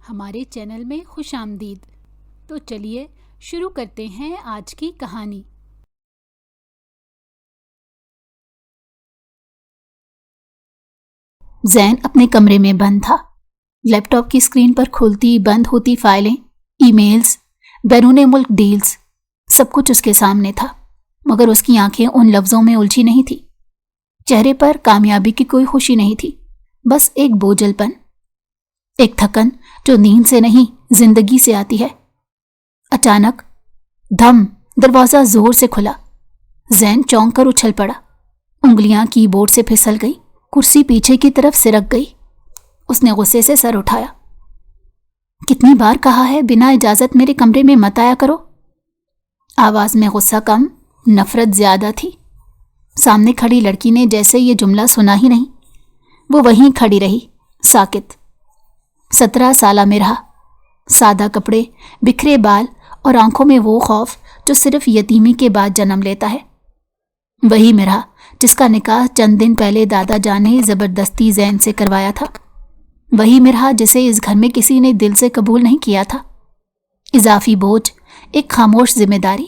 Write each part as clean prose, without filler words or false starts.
ہمارے چینل میں خوش آمدید۔ تو چلیے شروع کرتے ہیں آج کی کہانی۔ زین اپنے کمرے میں بند تھا۔ لیپ ٹاپ کی اسکرین پر کھلتی بند ہوتی فائلیں، ای میلز، بیرون ملک ڈیلز، سب کچھ اس کے سامنے تھا، مگر اس کی آنکھیں ان لفظوں میں الجھی نہیں تھی۔ چہرے پر کامیابی کی کوئی خوشی نہیں تھی، بس ایک بوجھل پن، ایک تھکن جو نیند سے نہیں زندگی سے آتی ہے۔ اچانک دھم، دروازہ زور سے کھلا۔ زین چونک کر اچھل پڑا، انگلیاں کی بورڈ سے پھسل گئی، کرسی پیچھے کی طرف سرک گئی۔ اس نے غصے سے سر اٹھایا۔ کتنی بار کہا ہے بنا اجازت میرے کمرے میں مت آیا کرو۔ آواز میں غصہ کم، نفرت زیادہ تھی۔ سامنے کھڑی لڑکی نے جیسے یہ جملہ سنا ہی نہیں، وہ وہیں کھڑی رہی، ساکت۔ 17 سالہ مرہا، سادہ کپڑے، بکھرے بال اور آنکھوں میں وہ خوف جو صرف یتیمی کے بعد جنم لیتا ہے۔ وہی مرہا جس کا نکاح چند دن پہلے دادا جان نے زبردستی زین سے کروایا تھا۔ وہی مرہا جسے اس گھر میں کسی نے دل سے قبول نہیں کیا تھا۔ اضافی بوجھ، ایک خاموش ذمہ داری۔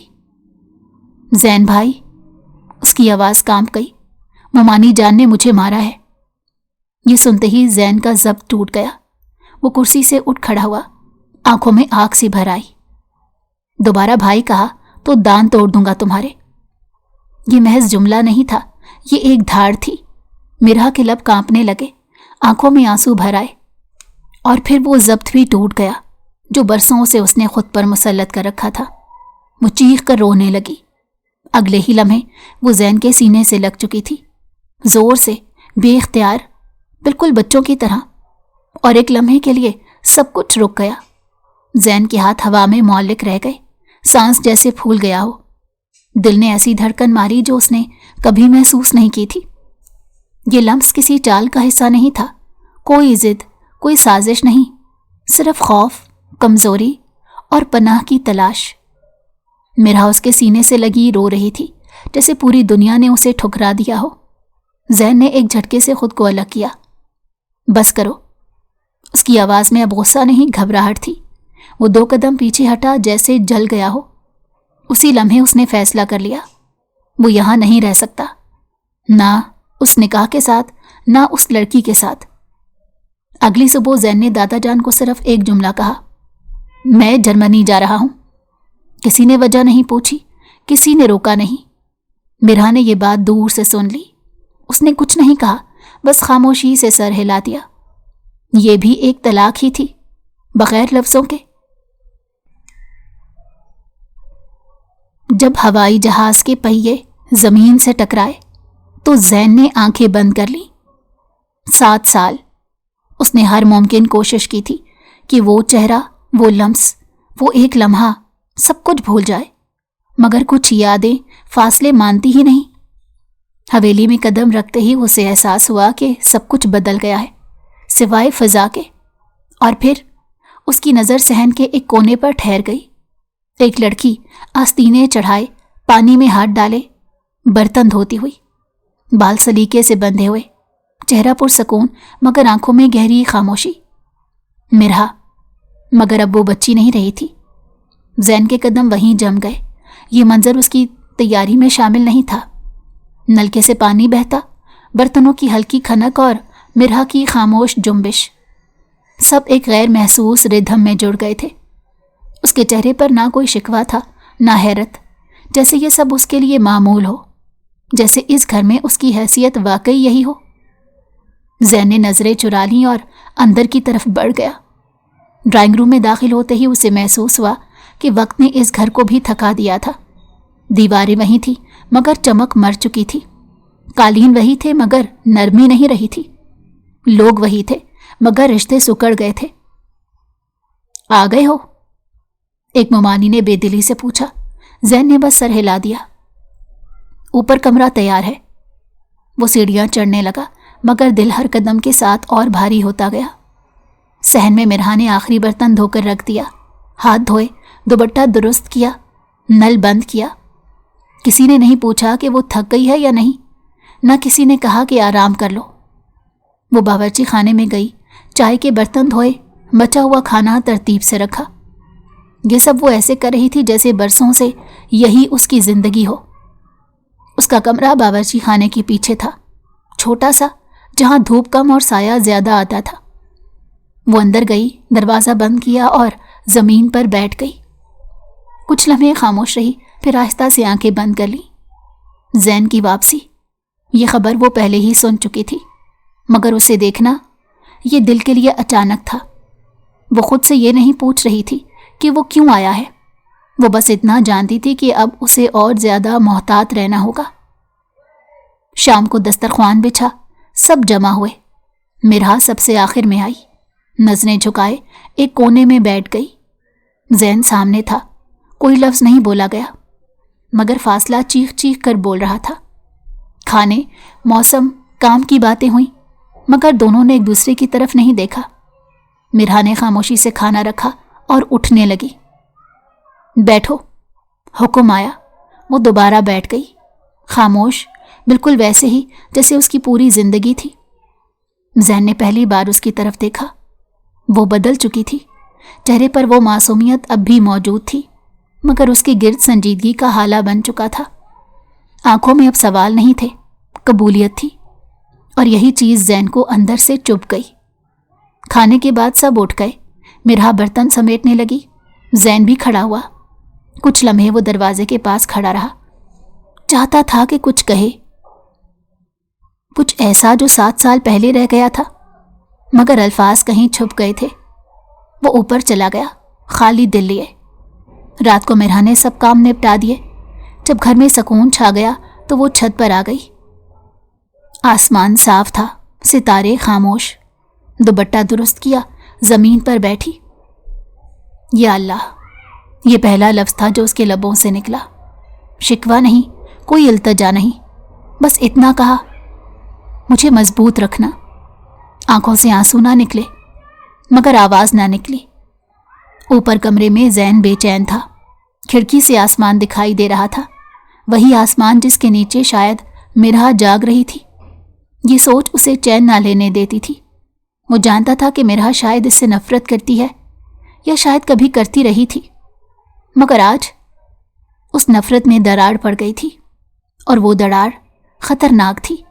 زین بھائی، اس کی آواز کانپ گئی، ممانی جان نے مجھے مارا ہے۔ یہ سنتے ہی زین کا ضبط ٹوٹ گیا۔ وہ کرسی سے اٹھ کھڑا ہوا، آنکھوں میں آگ سی بھر آئی۔ دوبارہ بھائی کہا تو دان توڑ دوں گا تمہارے۔ یہ محض جملہ نہیں تھا، یہ ایک دھاڑ تھی۔ مرہا کے لب کانپنے لگے، آنکھوں میں آنسو بھر آئے، اور پھر وہ ضبط بھی ٹوٹ گیا جو برسوں سے اس نے خود پر مسلط کر رکھا تھا۔ وہ چیخ کر رونے لگی۔ اگلے ہی لمحے وہ زین کے سینے سے لگ چکی تھی، زور سے، بے اختیار، بالکل بچوں کی طرح، اور ایک لمحے کے لیے سب کچھ رک گیا۔ زین کے ہاتھ ہوا میں معلق رہ گئے، سانس جیسے پھول گیا ہو۔ دل نے ایسی دھڑکن ماری جو اس نے کبھی محسوس نہیں کی تھی۔ یہ لمس کسی چال کا حصہ نہیں تھا، کوئی ضد، کوئی سازش نہیں، صرف خوف، کمزوری اور پناہ کی تلاش۔ مرہا اس کے سینے سے لگی رو رہی تھی، جیسے پوری دنیا نے اسے ٹھکرا دیا ہو۔ زین نے ایک جھٹکے سے خود کو الگ کیا۔ بس کرو۔ اس کی آواز میں اب غصہ نہیں، گھبراہٹ تھی۔ وہ 2 قدم پیچھے ہٹا جیسے جل گیا ہو۔ اسی لمحے اس نے فیصلہ کر لیا، وہ یہاں نہیں رہ سکتا، نہ اس نکاح کے ساتھ، نہ اس لڑکی کے ساتھ۔ اگلی صبح زین نے دادا جان کو صرف ایک جملہ کہا، میں جرمنی جا رہا ہوں۔ کسی نے وجہ نہیں پوچھی، کسی نے روکا نہیں۔ مرہا نے یہ بات دور سے سن لی۔ اس نے کچھ نہیں کہا، بس خاموشی سے سر ہلا دیا۔ یہ بھی ایک طلاق ہی تھی، بغیر لفظوں کے۔ جب ہوائی جہاز کے پہیے زمین سے ٹکرائے تو زین نے آنکھیں بند کر لیں۔ 7 سال اس نے ہر ممکن کوشش کی تھی کہ وہ چہرہ، وہ لمس، وہ ایک لمحہ سب کچھ بھول جائے، مگر کچھ یادیں فاصلے مانتی ہی نہیں۔ حویلی میں قدم رکھتے ہی اسے احساس ہوا کہ سب کچھ بدل گیا ہے، سوائے فضا کے۔ اور پھر اس کی نظر صحن کے ایک کونے پر ٹھہر گئی۔ ایک لڑکی آستینے چڑھائے، پانی میں ہاتھ ڈالے، برتن دھوتی ہوئی، بال سلیقے سے بندھے ہوئے، چہرہ پرسکون مگر آنکھوں میں گہری خاموشی۔ مرہا، مگر اب وہ بچی نہیں رہی تھی۔ زین کے قدم وہیں جم گئے۔ یہ منظر اس کی تیاری میں شامل نہیں تھا۔ نلکے سے پانی بہتا، برتنوں کی ہلکی کھنک اور مرہا کی خاموش جنبش، سب ایک غیر محسوس ردھم میں جڑ گئے تھے۔ اس کے چہرے پر نہ کوئی شکوہ تھا، نہ حیرت، جیسے یہ سب اس کے لیے معمول ہو، جیسے اس گھر میں اس کی حیثیت واقعی یہی ہو۔ زین نے نظریں چرا لیں اور اندر کی طرف بڑھ گیا۔ ڈرائنگ روم میں داخل ہوتے ہی اسے محسوس ہوا کہ وقت نے اس گھر کو بھی تھکا دیا تھا۔ دیواریں وہی تھی مگر چمک مر چکی تھی، قالین وہی تھے مگر نرمی نہیں رہی تھی، لوگ وہی تھے مگر رشتے سکڑ گئے تھے۔ آ گئے ہو؟ ایک ممانی نے بے دلی سے پوچھا۔ زین نے بس سر ہلا دیا۔ اوپر کمرہ تیار ہے۔ وہ سیڑھیاں چڑھنے لگا مگر دل ہر قدم کے ساتھ اور بھاری ہوتا گیا۔ صحن میں مرہا نے آخری برتن دھو کر رکھ دیا، ہاتھ دھوئے، دوپٹہ درست کیا، نل بند کیا۔ کسی نے نہیں پوچھا کہ وہ تھک گئی ہے یا نہیں، نہ کسی نے کہا کہ آرام کر لو۔ وہ باورچی خانے میں گئی، چائے کے برتن دھوئے، बचा हुआ खाना तरतीब से रखा। ये सब वो ऐसे कर रही थी जैसे बरसों से यही उसकी जिंदगी हो। उसका कमरा बावर्ची खाने के पीछे था, छोटा सा, जहां धूप कम और साया ज्यादा आता था। वो अंदर गई, दरवाजा बंद किया और जमीन पर बैठ गई। कुछ लम्हे खामोश रही, फिर आहिस्ता से आंखें बंद कर ली। जैन की वापसी, ये खबर वो पहले ही सुन चुकी थी, मगर उसे देखना ये दिल के लिए अचानक था। वो खुद से ये नहीं पूछ रही थी कि वो क्यों आया है। वो बस इतना जानती थी कि अब उसे और ज्यादा मोहतात रहना होगा। शाम को दस्तरख्वान बिछा, सब जमा हुए। मिरहा सबसे आखिर में आई, नजरें झुकाए एक कोने में बैठ गई। जैन सामने था। कोई लफ्ज नहीं बोला गया, मगर फासला चीख चीख कर बोल रहा था। खाने, मौसम, काम की बातें हुई, मगर दोनों ने एक दूसरे की तरफ नहीं देखा। मिरहा ने खामोशी से खाना रखा और उठने लगी। बैठो, हुक्म आया। वो दोबारा बैठ गई, खामोश, बिल्कुल वैसे ही जैसे उसकी पूरी जिंदगी थी। जैन ने पहली बार उसकी तरफ देखा। वो बदल चुकी थी। चेहरे पर वो मासूमियत अब भी मौजूद थी, मगर उसके गिर्द संजीदगी का हाला बन चुका था। आंखों में अब सवाल नहीं थे, कबूलियत थी, और यही चीज जैन को अंदर से चुभ गई। खाने के बाद सब उठ गए। मिरहा बर्तन समेटने लगी। जैन भी खड़ा हुआ। कुछ लम्हे वो दरवाजे के पास खड़ा रहा। चाहता था कि कुछ कहे, कुछ ऐसा जो 7 साल पहले रह गया था, मगर अल्फाज कहीं छुप गए थे। वो ऊपर चला गया, खाली दिल लिए। रात को मिरहा ने सब काम निपटा दिए। जब घर में सुकून छा गया तो वो छत पर आ गई। आसमान साफ था, सितारे खामोश। दुपट्टा दुरुस्त किया, जमीन पर बैठी। या अल्लाह, ये पहला लफ्ज था जो उसके लबों से निकला। शिकवा नहीं, कोई इल्तजा नहीं, बस इतना कहा, मुझे मजबूत रखना। आंखों से आंसू ना निकले, मगर आवाज ना निकली। ऊपर कमरे में जैन बेचैन था। खिड़की से आसमान दिखाई दे रहा था, वही आसमान जिसके नीचे शायद मिरहा जाग रही थी। ये सोच उसे चैन ना लेने देती थी। वो जानता था कि मिरहा शायद इससे नफरत करती है, या शायद कभी करती रही थी, मगर आज उस नफरत में दरार पड़ गई थी, और वो दरार खतरनाक थी।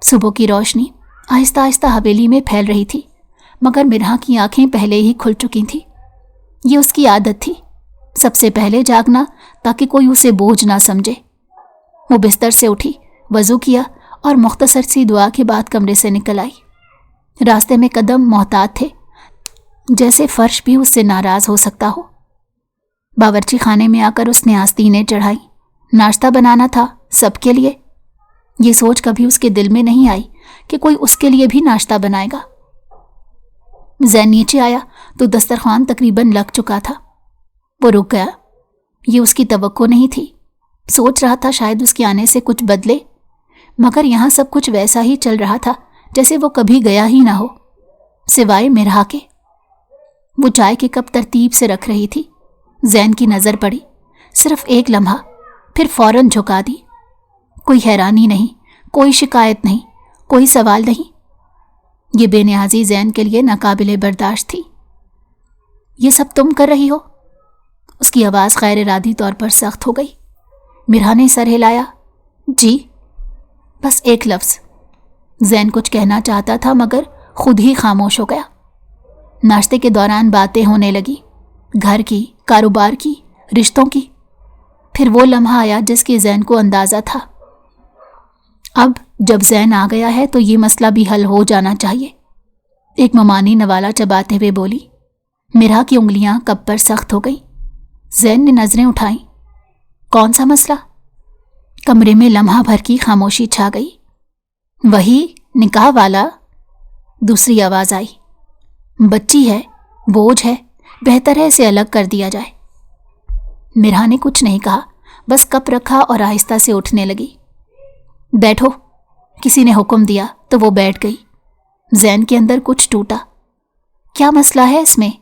सुबह की रोशनी आहिस्ता आहिस्ता हवेली में फैल रही थी, मगर मिरहा की आंखें पहले ही खुल चुकी थीं। ये उसकी आदत थी, सबसे पहले जागना, ताकि कोई उसे बोझ ना समझे। वो बिस्तर से उठी, वजू किया और मुख्तसर सी दुआ के बाद कमरे से निकल आई। रास्ते में कदम मोहतात थे, जैसे फर्श भी उससे नाराज हो सकता हो। बावर्ची खाने में आकर उसने आस्तीनें चढ़ाई। नाश्ता बनाना था सबके लिए। ये सोच कभी उसके दिल में नहीं आई कि कोई उसके लिए भी नाश्ता बनाएगा। जैन नीचे आया तो दस्तरखान तकरीबन लग चुका था। वो रुक गया। ये उसकी तवक्को नहीं थी। सोच रहा था शायद उसके आने से कुछ बदले, मगर यहाँ सब कुछ वैसा ही चल रहा था जैसे वो कभी गया ही ना हो, सिवाय मिरहा के। वो चाय के कप तरतीब से रख रही थी। जैन की नज़र पड़ी, सिर्फ एक लम्हा, फिर फौरन झुका दी। कोई हैरानी नहीं, कोई शिकायत नहीं, कोई सवाल नहीं। ये बेनियाजी जैन के लिए नाकाबिले बर्दाश्त थी। ये सब तुम कर रही हो? उसकी आवाज़ गैर इरादी तौर पर सख्त हो गई। मिरहा ने सर हिलाया। जी, बस एक लफ्ज़। जैन कुछ कहना चाहता था, मगर खुद ही खामोश हो गया। नाश्ते के दौरान बातें होने लगी, घर की, कारोबार की, रिश्तों की। फिर वो लम्हा आया जिसके जैन को अंदाज़ा था, अब जब जैन आ गया है तो ये मसला भी हल हो जाना चाहिए। एक ममानी नवाला चबाते हुए बोली। मिरहा की उंगलियां कब पर सख्त हो गई। जैन ने नजरें उठाई। कौन सा मसला? कमरे में लम्हा भर की खामोशी छा गई। वही निकाह वाला। दूसरी आवाज आई। बच्ची है, बोझ है, बेहतर है इसे अलग कर दिया जाए। मिरहा ने कुछ नहीं कहा, बस कप रखा और आहिस्ता से उठने लगी। बैठो, किसी ने हुक्म दिया तो वो बैठ गई। जैन के अंदर कुछ टूटा। क्या मसला है इसमें?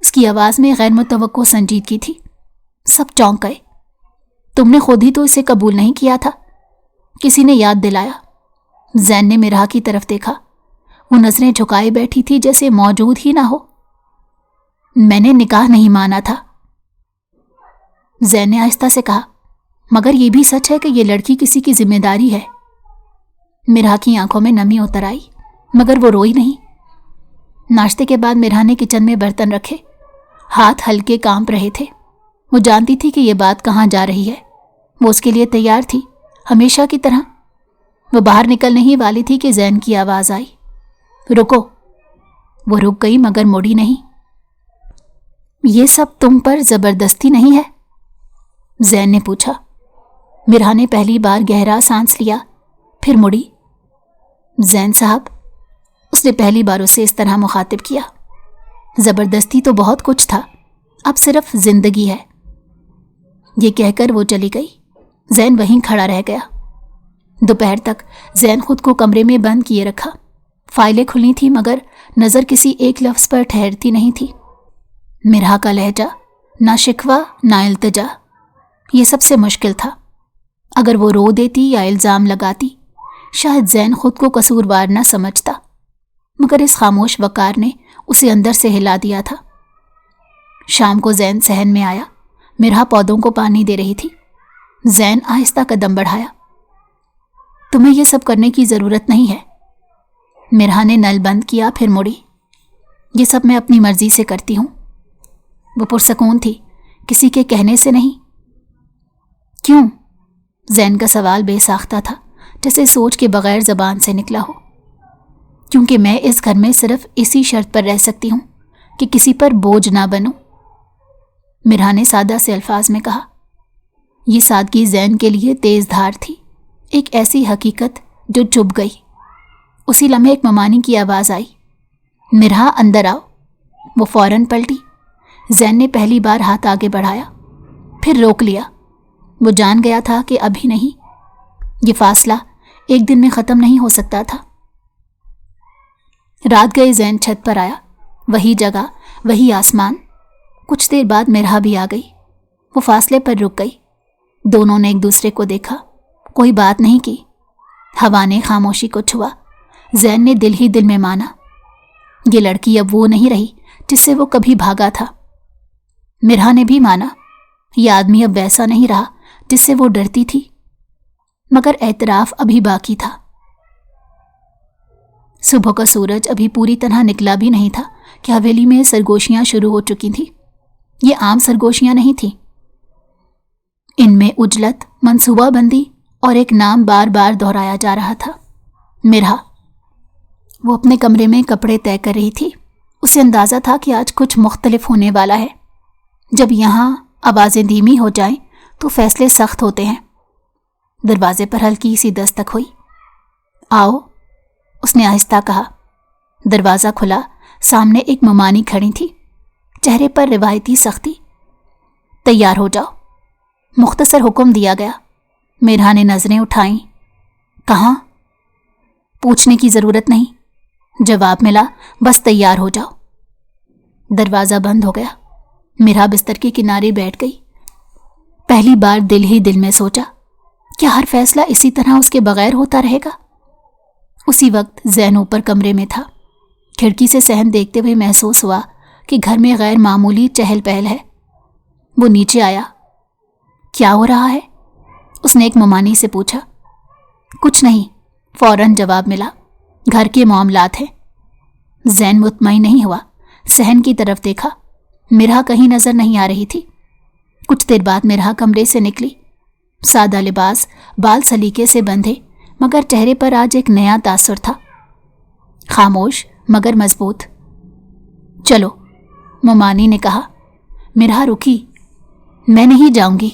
उसकी आवाज़ में गैर मुतवक्को संजीदगी थी। सब चौंक गए। तुमने खुद ही तो इसे कबूल नहीं किया था, किसी ने याद दिलाया। जैन ने मिरहा की तरफ देखा। वो नजरें झुकाए बैठी थी जैसे मौजूद ही ना हो। मैंने निकाह नहीं माना था, ज़ैन ने आहिस्ता से कहा, मगर ये भी सच है कि ये लड़की किसी की जिम्मेदारी है। मिरहा की आंखों में नमी उतर आई, मगर वो रोई नहीं। नाश्ते के बाद मिरहा ने किचन में बर्तन रखे, हाथ हल्के कांप रहे थे। वो जानती थी कि ये बात कहाँ जा रही है। वो उसके लिए तैयार थी, हमेशा की तरह। वो बाहर निकलने ही वाली थी कि ज़ैन की आवाज़ आई, रुको। वो रुक गई मगर मुड़ी नहीं। ये सब तुम पर ज़बरदस्ती नहीं है? ज़ैन ने पूछा। मिरहा ने पहली बार गहरा सांस लिया, फिर मुड़ी। ज़ैन साहब, उसने पहली बार उसे इस तरह मुखातिब किया। ज़बरदस्ती तो बहुत कुछ था, अब सिर्फ जिंदगी है। ये कहकर वो चली गई। ज़ैन वहीं खड़ा रह गया। दोपहर तक ज़ैन खुद को कमरे में बंद किए रखा। फाइलें खुली थी मगर नज़र किसी एक लफ्ज़ पर ठहरती नहीं थी। मिरहा का लहजा, ना शिकवा ना इल्तिजा, ये सबसे मुश्किल था। अगर वो रो देती या इल्ज़ाम लगाती, शायद ज़ैन खुद को कसूरवार न समझता, मगर इस खामोश वकार ने उसे अंदर से हिला दिया था। शाम को ज़ैन सहन में आया। मिरहा पौधों को पानी दे रही थी। ज़ैन आहिस्ता कदम बढ़ाया। तुम्हें यह सब करने की ज़रूरत नहीं है। मिरहा ने नल बंद किया, फिर मुड़ी। ये सब मैं अपनी मर्जी से करती हूँ। वो पुरसकून थी, किसी के कहने से नहीं। क्यों? ज़ैन का सवाल बेसाख्ता था, जैसे सोच के बगैर ज़बान से निकला हो। क्योंकि मैं इस घर में सिर्फ इसी शर्त पर रह सकती हूँ कि किसी पर बोझ ना बनूं। मिरहा ने सादा से अल्फाज में कहा। ये सादगी ज़ैन के लिए तेज़ धार थी, एक ऐसी हकीकत जो चुभ गई। उसी लम्हे एक ममानी की आवाज़ आई, मिरहा अंदर आओ। वो फौरन पलटी। ज़ैन ने पहली बार हाथ आगे बढ़ाया, फिर रोक लिया। वो जान गया था कि अभी नहीं, ये फासला एक दिन में ख़त्म नहीं हो सकता था। रात गए ज़ैन छत पर आया, वही जगह, वही आसमान। कुछ देर बाद मिरहा भी आ गई। वो फासले पर रुक गई। दोनों ने एक दूसरे को देखा, कोई बात नहीं की। हवा ने खामोशी को छुआ। ज़ैन ने दिल ही दिल में माना, ये लड़की अब वो नहीं रही जिससे वो कभी भागा था। मिरहा ने भी माना, ये आदमी अब वैसा नहीं रहा जिससे वो डरती थी। मगर एतराफ़ अभी बाकी था। सुबह का सूरज अभी पूरी तरह निकला भी नहीं था कि हवेली में सरगोशियां शुरू हो चुकी थीं। ये आम सरगोशियां नहीं थीं। इनमें उजलत, मंसूबाबंदी और एक नाम बार बार दोहराया जा रहा था, मिरहा। वो अपने कमरे में कपड़े तय कर रही थी। उसे अंदाज़ा था कि आज कुछ मुख्तलिफ होने वाला है। जब यहाँ आवाज़ें धीमी हो जाएं तो फैसले सख्त होते हैं। दरवाजे पर हल्की सी दस्तक हुई। आओ, उसने आहिस्ता कहा। दरवाज़ा खुला। सामने एक ममानी खड़ी थी, चेहरे पर रिवायती सख्ती। तैयार हो जाओ, मुख्तसर हुक्म दिया गया। मिरहा ने नज़रें उठाईं। कहाँ? पूछने की ज़रूरत नहीं, जवाब मिला, बस तैयार हो जाओ। दरवाज़ा बंद हो गया। मिरहा बिस्तर के किनारे बैठ गई। पहली बार दिल ही दिल में सोचा, क्या हर फैसला इसी तरह उसके बगैर होता रहेगा? उसी वक्त ज़ैन ऊपर कमरे में था। खिड़की से सहन देखते हुए महसूस हुआ कि घर में गैर मामूली चहल पहल है। वो नीचे आया। क्या हो रहा है? उसने एक ममानी से पूछा। कुछ नहीं, फौरन जवाब मिला, घर के मामलात हैं। ज़ैन मुतमईन नहीं हुआ, सहन की तरफ देखा। मिरहा कहीं नज़र नहीं आ रही थी। कुछ देर बाद मिरहा कमरे से निकली। सादा लिबास, बाल सलीके से बंधे, मगर चेहरे पर आज एक नया तासुर था, खामोश मगर मजबूत। चलो, ममानी ने कहा। मिरहा रुकी। मैं नहीं जाऊंगी,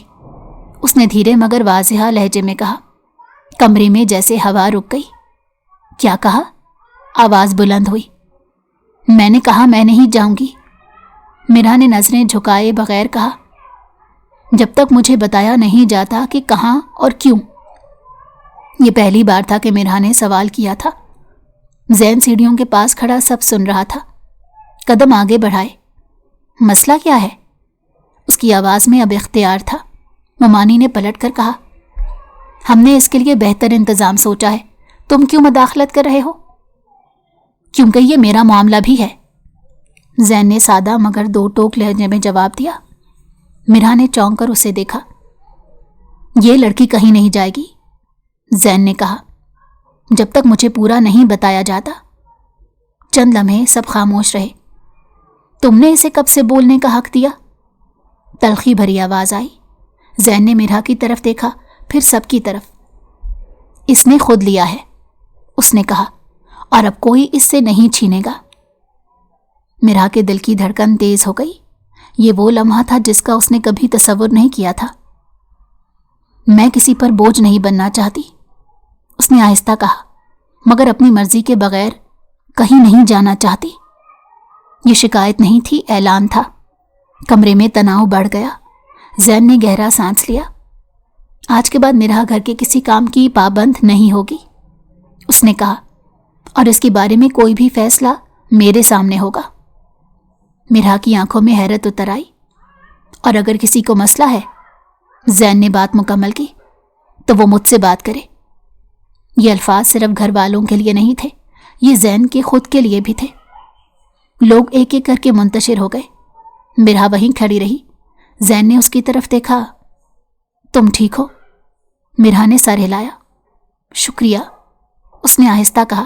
उसने धीरे मगर वाज़ेह लहजे में कहा। कमरे में जैसे हवा रुक गई। क्या कहा? आवाज़ बुलंद हुई। मैंने कहा मैं नहीं जाऊंगी। मिरहा ने नज़रें झुकाए बगैर कहा। जब तक मुझे बताया नहीं जाता कि कहाँ और क्यों। ये पहली बार था कि मिरहा ने सवाल किया था। ज़ैन सीढ़ियों के पास खड़ा सब सुन रहा था। कदम आगे बढ़ाए। मसला क्या है? उसकी आवाज़ में अब इख्तियार था। ममानी ने पलट कर कहा, हमने इसके लिए बेहतर इंतज़ाम सोचा है, तुम क्यों मदाखलत कर रहे हो? کیونکہ یہ میرا معاملہ بھی ہے، زین نے سادہ مگر دو ٹوک لہجے میں جواب دیا۔ مرحا نے چونک کر اسے دیکھا۔ یہ لڑکی کہیں نہیں جائے گی، زین نے کہا، جب تک مجھے پورا نہیں بتایا جاتا۔ چند لمحے سب خاموش رہے۔ تم نے اسے کب سے بولنے کا حق دیا؟ تلخی بھری آواز آئی۔ زین نے مرحا کی طرف دیکھا، پھر سب کی طرف۔ اس نے خود لیا ہے، اس نے کہا، اور اب کوئی اس سے نہیں چھینے گا۔ مرحا کے دل کی دھڑکن تیز ہو گئی۔ یہ وہ لمحہ تھا جس کا اس نے کبھی تصور نہیں کیا تھا۔ میں کسی پر بوجھ نہیں بننا چاہتی، اس نے آہستہ کہا، مگر اپنی مرضی کے بغیر کہیں نہیں جانا چاہتی۔ یہ شکایت نہیں تھی، اعلان تھا۔ کمرے میں تناؤ بڑھ گیا۔ زین نے گہرا سانس لیا۔ آج کے بعد مرحا گھر کے کسی کام کی پابند نہیں ہوگی، اس نے کہا، اور اس کے بارے میں کوئی بھی فیصلہ میرے سامنے ہوگا۔ مرحا کی آنکھوں میں حیرت اتر آئی۔ اور اگر کسی کو مسئلہ ہے، زین نے بات مکمل کی، تو وہ مجھ سے بات کرے۔ یہ الفاظ صرف گھر والوں کے لیے نہیں تھے، یہ زین کے خود کے لیے بھی تھے۔ لوگ ایک ایک کر کے منتشر ہو گئے۔ مرحا وہیں کھڑی رہی۔ زین نے اس کی طرف دیکھا۔ تم ٹھیک ہو؟ مرحا نے سر ہلایا۔ شکریہ، اس نے آہستہ کہا،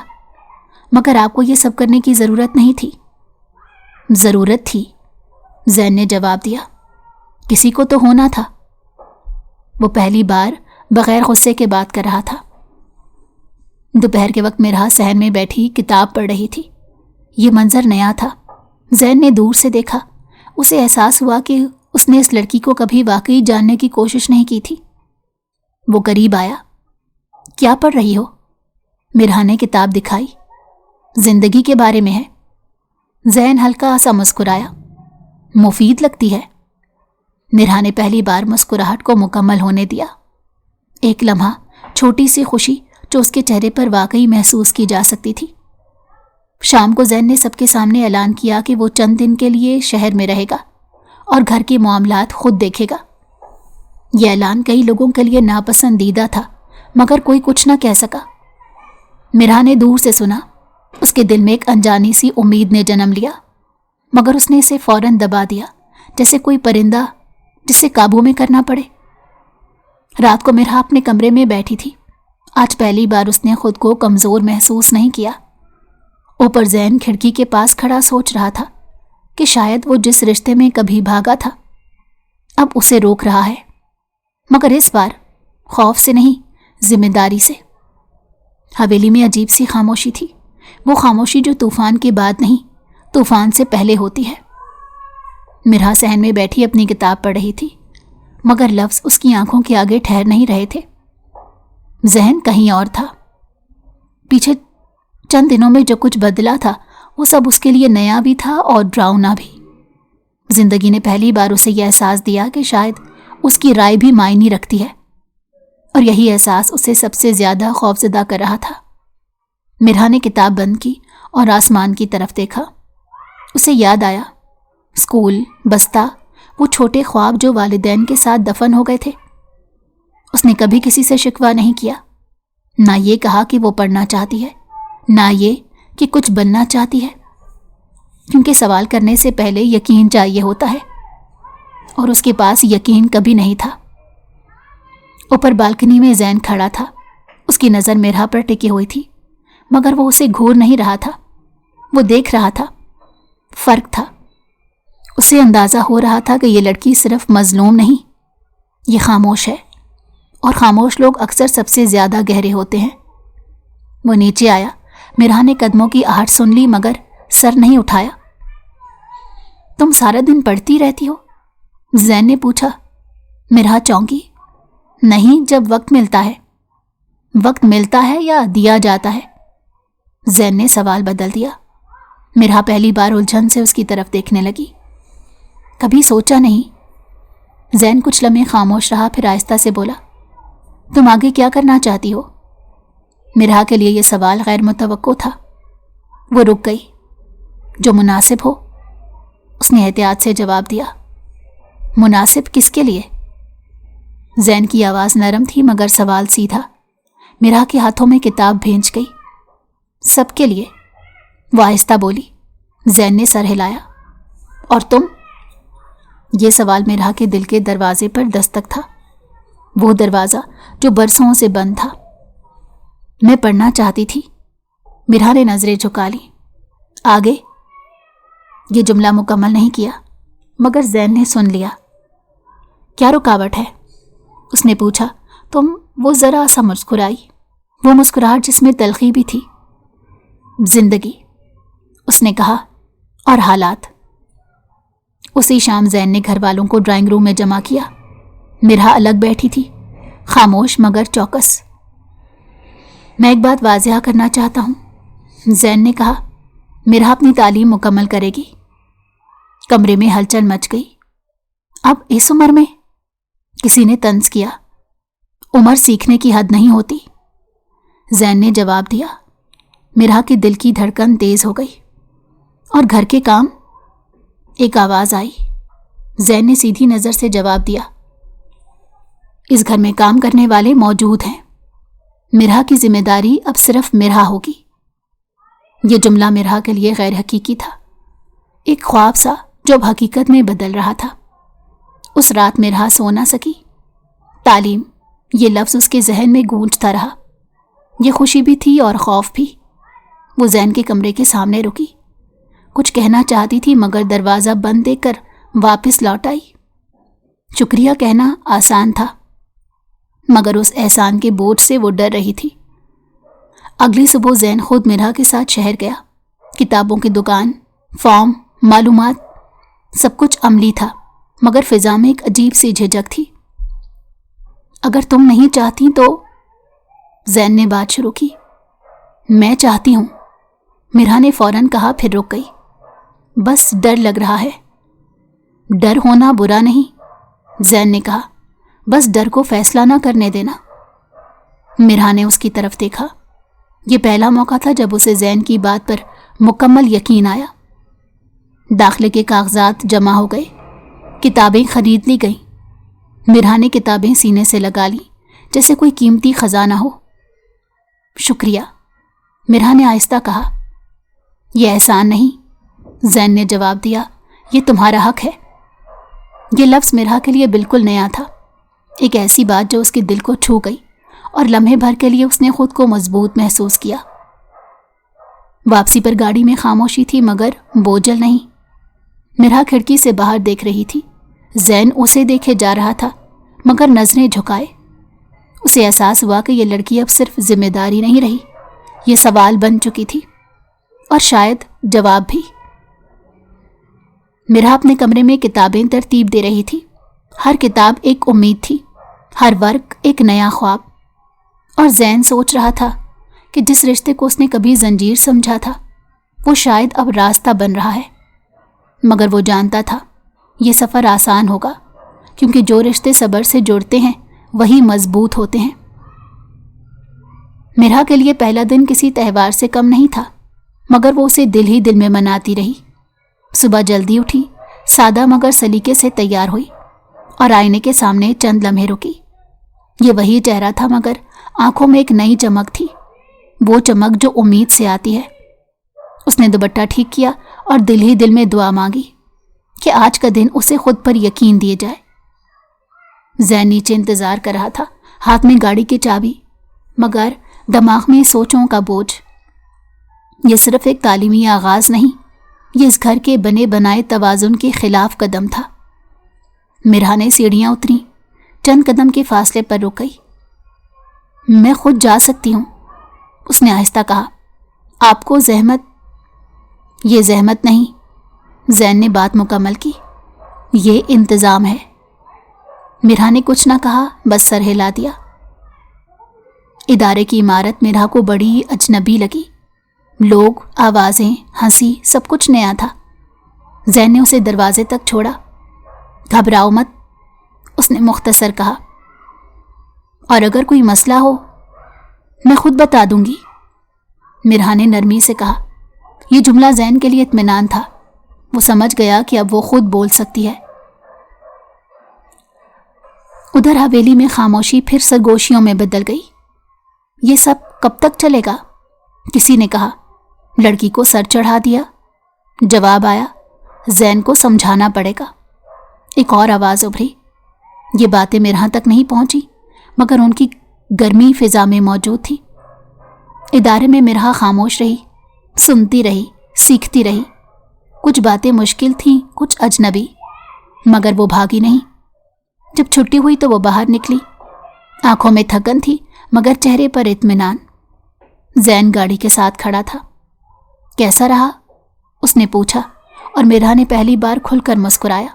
مگر آپ کو یہ سب کرنے کی ضرورت نہیں تھی۔ ضرورت تھی، زین نے جواب دیا، کسی کو تو ہونا تھا۔ وہ پہلی بار بغیر غصے کے بات کر رہا تھا۔ دوپہر کے وقت مرحا صحن میں بیٹھی کتاب پڑھ رہی تھی۔ یہ منظر نیا تھا۔ زین نے دور سے دیکھا۔ اسے احساس ہوا کہ اس نے اس لڑکی کو کبھی واقعی جاننے کی کوشش نہیں کی تھی۔ وہ قریب آیا۔ کیا پڑھ رہی ہو؟ مرحا نے کتاب دکھائی۔ زندگی کے بارے میں ہے۔ زین ہلکا سا مسکرایا۔ مفید لگتی ہے۔ مرحا نے پہلی بار مسکراہٹ کو مکمل ہونے دیا۔ ایک لمحہ چھوٹی سی خوشی جو اس کے چہرے پر واقعی محسوس کی جا سکتی تھی۔ شام کو زین نے سب کے سامنے اعلان کیا کہ وہ چند دن کے لیے شہر میں رہے گا اور گھر کے معاملات خود دیکھے گا۔ یہ اعلان کئی لوگوں کے لیے ناپسندیدہ تھا، مگر کوئی کچھ نہ کہہ سکا۔ مرحا نے دور سے سنا۔ اس کے دل میں ایک انجانی سی امید نے جنم لیا، مگر اس نے اسے فوراً دبا دیا، جیسے کوئی پرندہ جسے قابو میں کرنا پڑے۔ رات کو مرحا اپنے کمرے میں بیٹھی تھی۔ آج پہلی بار اس نے خود کو کمزور محسوس نہیں کیا۔ اوپر زین کھڑکی کے پاس کھڑا سوچ رہا تھا کہ شاید وہ جس رشتے میں کبھی بھاگا تھا اب اسے روک رہا ہے، مگر اس بار خوف سے نہیں، ذمہ داری سے۔ حویلی میں عجیب سی خاموشی تھی، وہ خاموشی جو طوفان کے بعد نہیں، طوفان سے پہلے ہوتی ہے۔ مرحا صحن میں بیٹھی اپنی کتاب پڑھ رہی تھی، مگر لفظ اس کی آنکھوں کے آگے ٹھہر نہیں رہے تھے۔ ذہن کہیں اور تھا۔ پیچھے چند دنوں میں جو کچھ بدلا تھا وہ سب اس کے لیے نیا بھی تھا اور ڈراؤنا بھی۔ زندگی نے پہلی بار اسے یہ احساس دیا کہ شاید اس کی رائے بھی معنی رکھتی ہے، اور یہی احساس اسے سب سے زیادہ خوفزدہ کر رہا تھا۔ مرحا نے کتاب بند کی اور آسمان کی طرف دیکھا۔ اسے یاد آیا، اسکول، بستہ، وہ چھوٹے خواب جو والدین کے ساتھ دفن ہو گئے تھے۔ اس نے کبھی کسی سے شکوہ نہیں کیا، نہ یہ کہا کہ وہ پڑھنا چاہتی ہے، نہ یہ کہ کچھ بننا چاہتی ہے، کیونکہ سوال کرنے سے پہلے یقین چاہیے ہوتا ہے، اور اس کے پاس یقین کبھی نہیں تھا۔ اوپر بالکنی میں زین کھڑا تھا۔ اس کی نظر مرحا پر ٹکی ہوئی تھی، مگر وہ اسے گھور نہیں رہا تھا، وہ دیکھ رہا تھا۔ فرق تھا۔ اسے اندازہ ہو رہا تھا کہ یہ لڑکی صرف مظلوم نہیں، یہ خاموش ہے، اور خاموش لوگ اکثر سب سے زیادہ گہرے ہوتے ہیں۔ وہ نیچے آیا۔ مرحا نے قدموں کی آہٹ سن لی، مگر سر نہیں اٹھایا۔ تم سارا دن پڑھتی رہتی ہو؟ زین نے پوچھا۔ مرحا چونکی۔ نہیں، جب وقت ملتا ہے۔ وقت ملتا ہے یا دیا جاتا ہے؟ زین نے سوال بدل دیا۔ مرحا پہلی بار الجھن سے اس کی طرف دیکھنے لگی۔ کبھی سوچا نہیں۔ زین کچھ لمحے خاموش رہا، پھر آہستہ سے بولا، تم آگے کیا کرنا چاہتی ہو؟ مرحا کے لیے یہ سوال غیر متوقع تھا۔ وہ رک گئی۔ جو مناسب ہو، اس نے احتیاط سے جواب دیا۔ مناسب کس کے لیے؟ زین کی آواز نرم تھی، مگر سوال سیدھا۔ مرحا کے ہاتھوں میں کتاب بھیج گئی۔ سب کے لیے۔ وہ آہستہ بولی۔ زین نے سر ہلایا۔ اور تم؟ یہ سوال مرحا کے دل کے دروازے پر دستک تھا، وہ دروازہ جو برسوں سے بند تھا۔ میں پڑھنا چاہتی تھی۔ مرحا نے نظریں جھکا لی۔ آگے؟ یہ جملہ مکمل نہیں کیا مگر زین نے سن لیا۔ کیا رکاوٹ ہے؟ اس نے پوچھا۔ وہ ذرا سا مسکرائی، وہ مسکراہٹ جس میں تلخی بھی تھی۔ زندگی، اس نے کہا، اور حالات۔ اسی شام زین نے گھر والوں کو ڈرائنگ روم میں جمع کیا۔ مرحا الگ بیٹھی تھی، خاموش مگر چوکس۔ میں ایک بات واضح کرنا چاہتا ہوں، زین نے کہا۔ مرحا اپنی تعلیم مکمل کرے گی۔ کمرے میں ہلچل مچ گئی۔ اب اس عمر میں؟ کسی نے طنز کیا۔ عمر سیکھنے کی حد نہیں ہوتی، زین نے جواب دیا۔ مرحا کے دل کی دھڑکن تیز ہو گئی۔ اور گھر کے کام؟ ایک آواز آئی۔ زین نے سیدھی نظر سے جواب دیا۔ اس گھر میں کام کرنے والے موجود ہیں، مرحا کی ذمہ داری اب صرف مرحا ہوگی۔ یہ جملہ مرحا کے لیے غیر حقیقی تھا، ایک خواب سا جو اب حقیقت میں بدل رہا تھا۔ اس رات مرحا سو نہ سکی۔ تعلیم، یہ لفظ اس کے ذہن میں گونجتا رہا۔ یہ خوشی بھی تھی اور خوف بھی۔ وہ زین کے کمرے کے سامنے رکی، کچھ کہنا چاہتی تھی مگر دروازہ بند دیکھ کر واپس لوٹ آئی۔ شکریہ کہنا آسان تھا مگر اس احسان کے بوجھ سے وہ ڈر رہی تھی۔ اگلی صبح زین خود مرحا کے ساتھ شہر گیا۔ کتابوں کی دکان، فارم، معلومات، سب کچھ عملی تھا مگر فضا میں ایک عجیب سی جھجک تھی۔ اگر تم نہیں چاہتی تو، زین نے بات شروع کی۔ میں چاہتی ہوں، مرحا نے فوراً کہا، پھر رک گئی۔ بس ڈر لگ رہا ہے۔ ڈر ہونا برا نہیں، زین نے کہا، بس ڈر کو فیصلہ نہ کرنے دینا۔ مرحا نے اس کی طرف دیکھا۔ یہ پہلا موقع تھا جب اسے زین کی بات پر مکمل یقین آیا۔ داخلے کے کاغذات جمع ہو گئے، کتابیں خرید لی گئیں۔ مرحا نے کتابیں سینے سے لگا لی جیسے کوئی قیمتی خزانہ ہو۔ شکریہ، مرحا نے آہستہ کہا۔ یہ احسان نہیں، زین نے جواب دیا، یہ تمہارا حق ہے۔ یہ لفظ مرحا کے لیے بالکل نیا تھا، ایک ایسی بات جو اس کے دل کو چھو گئی اور لمحے بھر کے لیے اس نے خود کو مضبوط محسوس کیا۔ واپسی پر گاڑی میں خاموشی تھی مگر بوجھل نہیں۔ مرحا کھڑکی سے باہر دیکھ رہی تھی، زین اسے دیکھے جا رہا تھا مگر نظریں جھکائے۔ اسے احساس ہوا کہ یہ لڑکی اب صرف ذمہ داری نہیں رہی، یہ سوال بن چکی تھی اور شاید جواب بھی۔ مرحا اپنے کمرے میں کتابیں ترتیب دے رہی تھی۔ ہر کتاب ایک امید تھی، ہر ورق ایک نیا خواب۔ اور زین سوچ رہا تھا کہ جس رشتے کو اس نے کبھی زنجیر سمجھا تھا وہ شاید اب راستہ بن رہا ہے، مگر وہ جانتا تھا یہ سفر آسان ہوگا کیونکہ جو رشتے صبر سے جڑتے ہیں وہی مضبوط ہوتے ہیں۔ مرحا کے لیے پہلا دن کسی تہوار سے کم نہیں تھا مگر وہ اسے دل ہی دل میں مناتی رہی۔ صبح جلدی اٹھی، سادہ مگر سلیقے سے تیار ہوئی اور آئینے کے سامنے چند لمحے رکی۔ یہ وہی چہرہ تھا مگر آنکھوں میں ایک نئی چمک تھی، وہ چمک جو امید سے آتی ہے۔ اس نے دوپٹہ ٹھیک کیا اور دل ہی دل میں دعا مانگی کہ آج کا دن اسے خود پر یقین دیے جائے۔ زین نیچے انتظار کر رہا تھا، ہاتھ میں گاڑی کی چابی مگر دماغ میں سوچوں کا بوجھ۔ یہ صرف ایک تعلیمی آغاز نہیں، یہ اس گھر کے بنے بنائے توازن کے خلاف قدم تھا۔ مرحا نے سیڑھیاں اتری، چند قدم کے فاصلے پر رک گئی۔ میں خود جا سکتی ہوں، اس نے آہستہ کہا۔ آپ کو زحمت؟ یہ زحمت نہیں، زین نے بات مکمل کی، یہ انتظام ہے۔ مرحا نے کچھ نہ کہا، بس سر ہلا دیا۔ ادارے کی عمارت مرحا کو بڑی اجنبی لگی، لوگ، آوازیں، ہنسی، سب کچھ نیا تھا۔ زین نے اسے دروازے تک چھوڑا۔ گھبراؤ مت، اس نے مختصر کہا، اور اگر کوئی مسئلہ ہو میں خود بتا دوں گی۔ مرحا نے نرمی سے کہا۔ یہ جملہ زین کے لیے اطمینان تھا، وہ سمجھ گیا کہ اب وہ خود بول سکتی ہے۔ ادھر حویلی میں خاموشی پھر سرگوشیوں میں بدل گئی۔ یہ سب کب تک چلے گا؟ کسی نے کہا۔ लड़की को सर चढ़ा दिया। जवाब आया, ज़ैन को समझाना पड़ेगा। एक और आवाज़ उभरी। ये बातें मिरहा तक नहीं पहुंची, मगर उनकी गर्मी फिजा में मौजूद थी। इदारे में मिरहा खामोश रही, सुनती रही, सीखती रही। कुछ बातें मुश्किल थीं, कुछ अजनबी, मगर वो भागी नहीं। जब छुट्टी हुई तो वो बाहर निकली। आंखों में थकन थी, मगर चेहरे पर इत्मीनान। ज़ैन गाड़ी के साथ खड़ा था। कैसा रहा? उसने पूछा, और मिरहा ने पहली बार खुलकर मुस्कुराया।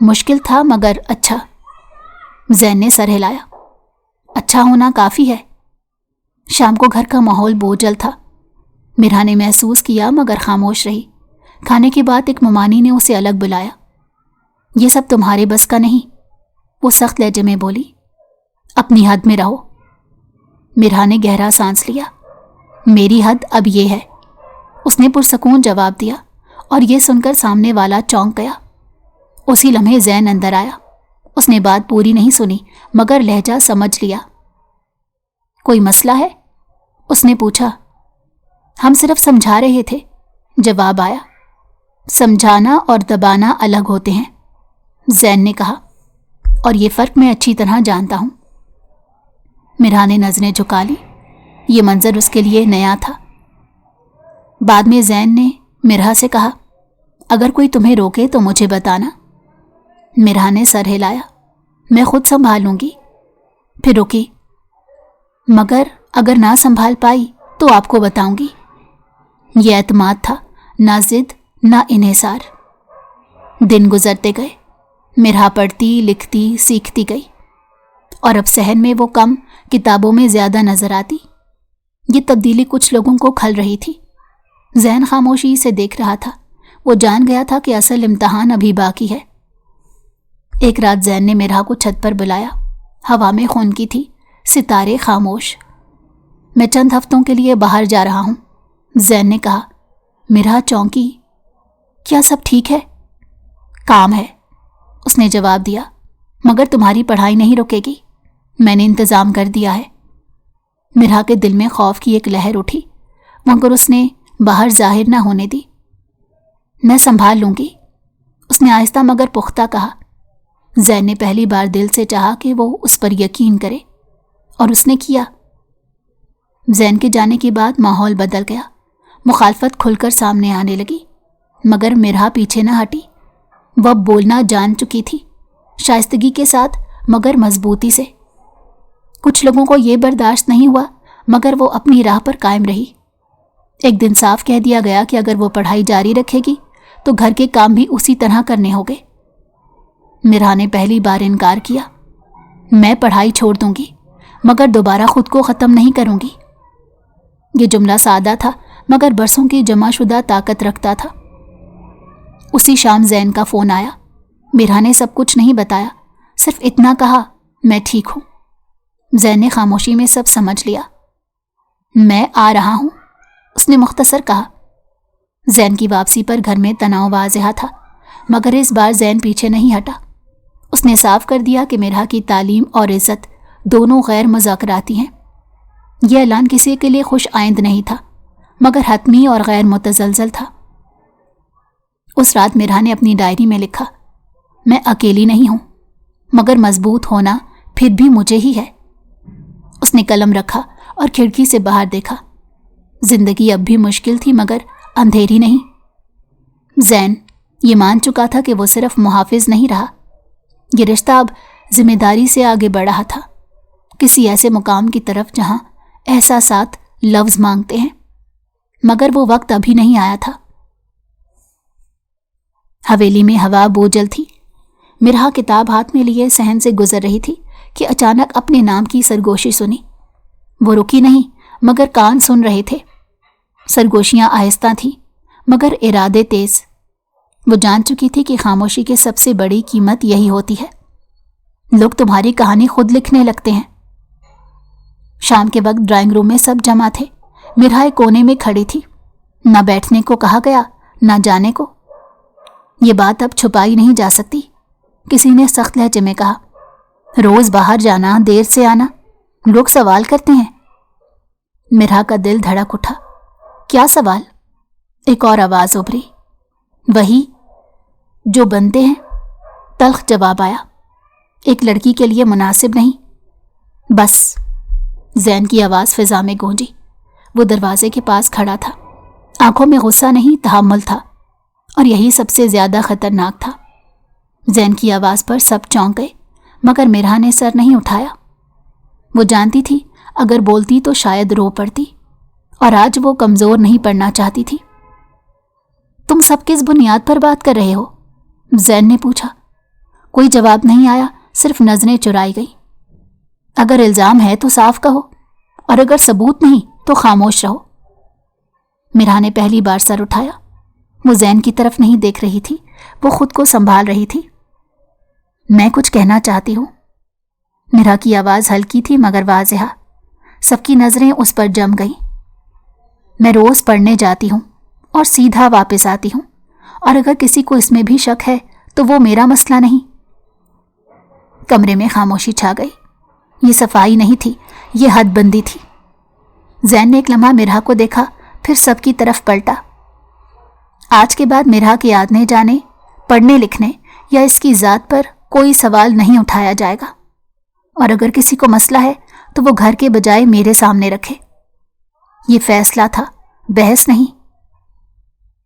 मुश्किल था, मगर अच्छा। ज़ैन ने सर हिलाया। अच्छा होना काफ़ी है। शाम को घर का माहौल बोझल था। मिरहा ने महसूस किया, मगर खामोश रही। खाने के बाद एक मुमानी ने उसे अलग बुलाया। ये सब तुम्हारे बस का नहीं, वो सख्त लहजे में बोली। अपनी हद में रहो। मिरहा ने गहरा सांस लिया। मेरी हद अब ये है, उसने पुरसकून जवाब दिया, और ये सुनकर सामने वाला चौंक गया। उसी लम्हे ज़ैन अंदर आया। उसने बात पूरी नहीं सुनी, मगर लहजा समझ लिया। कोई मसला है? उसने पूछा। हम सिर्फ समझा रहे थे, जवाब आया। समझाना और दबाना अलग होते हैं, ज़ैन ने कहा, और ये फ़र्क मैं अच्छी तरह जानता हूं। मिरहा ने नज़रें झुका ली। ये मंजर उसके लिए नया था। बाद में ज़ैन ने मिरहा से कहा, अगर कोई तुम्हें रोके तो मुझे बताना। मिरहा ने सर हिलाया। मैं खुद संभाल लूंगी। फिर रुकी। मगर अगर ना संभाल पाई तो आपको बताऊंगी। यह एतमाद था, ना जिद ना इन्हिसार। दिन गुजरते गए। मिरहा पढ़ती, लिखती, सीखती गई, और अब सहन में वो कम, किताबों में ज़्यादा नजर आती। ये तब्दीली कुछ लोगों को खल रही थी। ज़ैन खामोशी से देख रहा था। वो जान गया था कि असल इम्तहान अभी बाकी है। एक रात ज़ैन ने मिरहा को छत पर बुलाया। हवा में खुनकी थी, सितारे खामोश। मैं चंद हफ्तों के लिए बाहर जा रहा हूं, ज़ैन ने कहा। मिरहा चौंकी। क्या सब ठीक है? काम है, उसने जवाब दिया, मगर तुम्हारी पढ़ाई नहीं रुकेगी। मैंने इंतज़ाम कर दिया है। मिरहा के दिल में खौफ की एक लहर उठी, मगर उसने बाहर जाहिर ना होने दी। मैं संभाल लूंगी, उसने आहिस्ता मगर पुख्ता कहा। ज़ैन ने पहली बार दिल से चाहा कि वो उस पर यकीन करे, और उसने किया। ज़ैन के जाने के बाद माहौल बदल गया। मुखालफत खुलकर सामने आने लगी, मगर मिरहा पीछे न हटी। वह बोलना जान चुकी थी, शाइस्तगी के साथ, मगर मजबूती से। कुछ लोगों को ये बर्दाश्त नहीं हुआ, मगर वो अपनी राह पर कायम रही। एक दिन साफ कह दिया गया कि अगर वो पढ़ाई जारी रखेगी तो घर के काम भी उसी तरह करने होंगे। मिरहा ने पहली बार इनकार किया। मैं पढ़ाई छोड़ दूंगी, मगर दोबारा खुद को ख़त्म नहीं करूंगी। ये जुमला सादा था, मगर बरसों की जमाशुदा ताकत रखता था। उसी शाम ज़ैन का फ़ोन आया। मिरहा ने सब कुछ नहीं बताया, सिर्फ इतना कहा, मैं ठीक हूं। ज़ैन ने खामोशी में सब समझ लिया। मैं आ रहा हूं, उसने मुख्तसर कहा। ज़ैन की वापसी पर घर में तनाव वाज़ेहा था, मगर इस बार ज़ैन पीछे नहीं हटा। उसने साफ कर दिया कि मिरहा की तालीम और इज़्ज़त दोनों गैर मुज़ाकराती हैं। यह ऐलान किसी के लिए खुश आइंद नहीं था, मगर हतमी और गैर मुतज़लज़ल था। उस रात मिरहा ने अपनी डायरी में लिखा, मैं अकेली नहीं हूं, मगर मजबूत होना फिर भी मुझे ही है। उसने कलम रखा और खिड़की से बाहर देखा। जिंदगी अब भी मुश्किल थी, मगर अंधेरी नहीं। ज़ैन ये मान चुका था कि वो सिर्फ मुहाफिज नहीं रहा। ये रिश्ता अब जिम्मेदारी से आगे बढ़ रहा था, किसी ऐसे मुकाम की तरफ जहां एहसासात लफ्ज़ मांगते हैं, मगर वो वक्त अभी नहीं आया था। हवेली में हवा बोझल थी। मिरहा किताब हाथ में लिए सहन से गुजर रही थी कि अचानक अपने नाम की सरगोशी सुनी। वो रुकी नहीं, मगर कान सुन रहे थे। सरगोशियां आहिस्ता थीं, मगर इरादे तेज। वो जान चुकी थी कि खामोशी की सबसे बड़ी कीमत यही होती है। लोग तुम्हारी कहानी खुद लिखने लगते हैं। शाम के वक्त ड्राइंग रूम में सब जमा थे। मिरहा एक कोने में खड़ी थी। न बैठने को कहा गया, न जाने को। ये बात अब छुपाई नहीं जा सकती। किसी ने सख्त लहजे में कहा, रोज बाहर जाना, देर से आना, लोग सवाल करते हैं। मिरहा का दिल धड़क उठा। क्या सवाल? एक और आवाज उभरी, वही जो बनते हैं। तल्ख जवाब आया, एक लड़की के लिए मुनासिब नहीं। बस, जैन की आवाज फिजा में गूंजी। वो दरवाजे के पास खड़ा था। आंखों में गुस्सा नहीं, तहम्मुल था, और यही सबसे ज्यादा खतरनाक था। जैन की आवाज पर सब चौंक गए, मगर मिरहा ने सर नहीं उठाया। वो जानती थी अगर बोलती तो शायद रो पड़ती, और आज वो कमजोर नहीं पड़ना चाहती थी। तुम सब किस बुनियाद पर बात कर रहे हो? जैन ने पूछा। कोई जवाब नहीं आया, सिर्फ नजरें चुराई गई। अगर इल्जाम है तो साफ कहो, और अगर सबूत नहीं तो खामोश रहो। मिरहा ने पहली बार सर उठाया। वो जैन की तरफ नहीं देख रही थी, वो खुद को संभाल रही थी। मैं कुछ कहना चाहती हूं। मिरहा की आवाज हल्की थी मगर वाज़ेह। सबकी नजरें उस पर जम गईं। मैं रोज पढ़ने जाती हूं और सीधा वापस आती हूं, और अगर किसी को इसमें भी शक है तो वो मेरा मसला नहीं। कमरे में खामोशी छा गई। ये सफाई नहीं थी, ये हदबंदी थी। जैन ने एक लम्हा मिरहा को देखा, फिर सबकी तरफ पलटा। आज के बाद मिरहा के आने जाने, पढ़ने लिखने या इसकी ज़ात पर कोई सवाल नहीं उठाया जाएगा, और अगर किसी को मसला है तो वो घर के बजाय मेरे सामने रखे। ये फैसला था, बहस नहीं।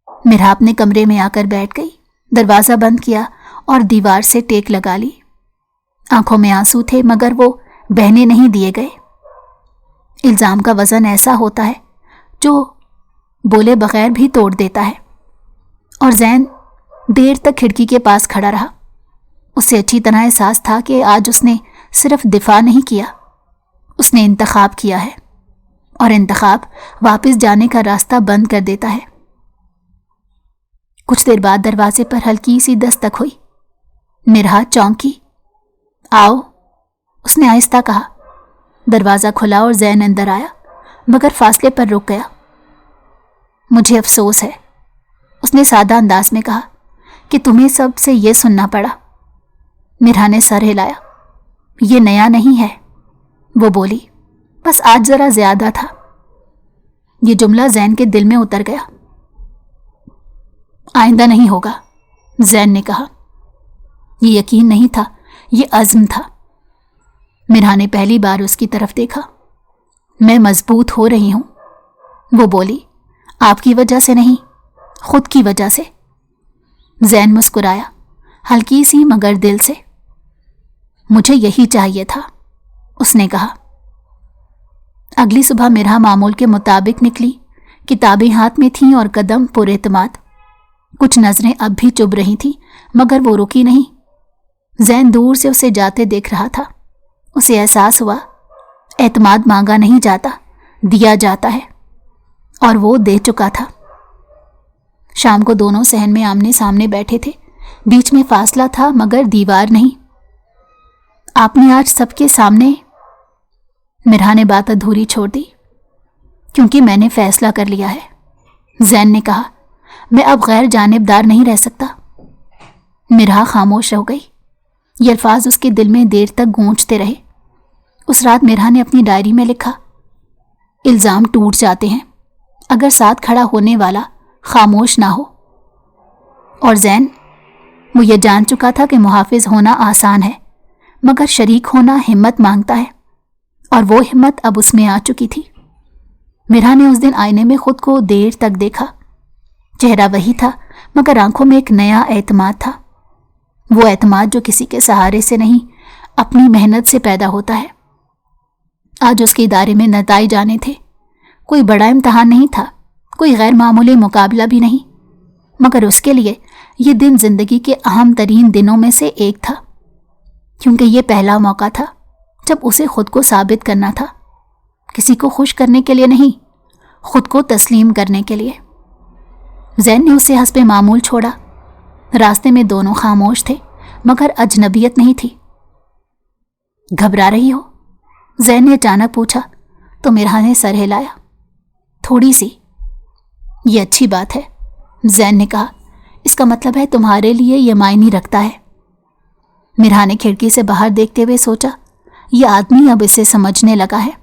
मिरहा अपने कमरे में आकर बैठ गई, दरवाज़ा बंद किया और दीवार से टेक लगा ली। आंखों में आंसू थे मगर वो बहने नहीं दिए गए। इल्ज़ाम का वज़न ऐसा होता है जो बोले बगैर भी तोड़ देता है। और जैन देर तक खिड़की के पास खड़ा रहा। उसे अच्छी तरह एहसास था कि आज उसने सिर्फ दिफा नहीं किया, उसने इंतखाब किया है, और इंतखाब वापस जाने का रास्ता बंद कर देता है। कुछ देर बाद दरवाजे पर हल्की सी दस्तक हुई। मिरहा चौंकी। आओ, उसने आहिस्ता कहा। दरवाज़ा खुला और जैन अंदर आया, मगर फासले पर रुक गया। मुझे अफसोस है, उसने सादा अंदाज में कहा, कि तुम्हें सब से ये सुनना पड़ा। मिरहा ने सर हिलाया। ये नया नहीं है, वो बोली, बस आज जरा ज्यादा था। ये जुमला जैन के दिल में उतर गया। आइंदा नहीं होगा, जैन ने कहा। ये यकीन नहीं था, ये अज़्म था। मिरहा ने पहली बार उसकी तरफ देखा। मैं मजबूत हो रही हूं, वो बोली। आपकी वजह से नहीं, खुद की वजह से। जैन मुस्कुराया, हल्की सी मगर दिल से। मुझे यही चाहिए था, उसने कहा। अगली सुबह मिरहा मामूल के मुताबिक निकली। किताबें हाथ में थीं और कदम पुरएतमाद। कुछ नजरें अब भी चुभ रही थीं, मगर वो रुकी नहीं। जैन दूर से उसे जाते देख रहा था। उसे एहसास हुआ, एतमाद मांगा नहीं जाता, दिया जाता है, और वो दे चुका था। शाम को दोनों सहन में आमने सामने बैठे थे। बीच में फासला था मगर दीवार नहीं। आपने आज सबके सामने, मिरहा ने बात अधूरी छोड़ दी। क्योंकि मैंने फैसला कर लिया है, जैन ने कहा। मैं अब गैर जानिबदार नहीं रह सकता। मिरहा खामोश हो गई। ये अल्फाज उसके दिल में देर तक गूंजते रहे। उस रात मिरहा ने अपनी डायरी में लिखा, इल्ज़ाम टूट जाते हैं अगर साथ खड़ा होने वाला खामोश ना हो। और जैन, वो ये जान चुका था कि मुहाफिज होना आसान है, मगर शरीक होना हिम्मत मांगता है, और वो हिम्मत अब उसमें आ चुकी थी। मिरहा ने उस दिन आईने में खुद को देर तक देखा। चेहरा वही था, मगर आंखों में एक नया एतमाद था। वो एतमाद जो किसी के सहारे से नहीं, अपनी मेहनत से पैदा होता है। आज उसके इदारे में नताइज आने थे। कोई बड़ा इम्तहान नहीं था, कोई गैर मामूली मुकाबला भी नहीं, मगर उसके लिए ये दिन जिंदगी के अहम तरीन दिनों में से एक था, क्योंकि ये पहला मौका था जब उसे खुद को साबित करना था। किसी को खुश करने के लिए नहीं, खुद को तस्लीम करने के लिए। जैन ने उसे हस्बे मामूल छोड़ा। रास्ते में दोनों खामोश थे, मगर अजनबियत नहीं थी। घबरा रही हो? जैन ने अचानक पूछा तो मिरहा ने सर हिलाया। थोड़ी सी। ये अच्छी बात है, जैन ने कहा। इसका मतलब है तुम्हारे लिए ये मायने रखता है। मिरहा ने खिड़की से बाहर देखते हुए सोचा, यह आदमी अब इसे समझने लगा है,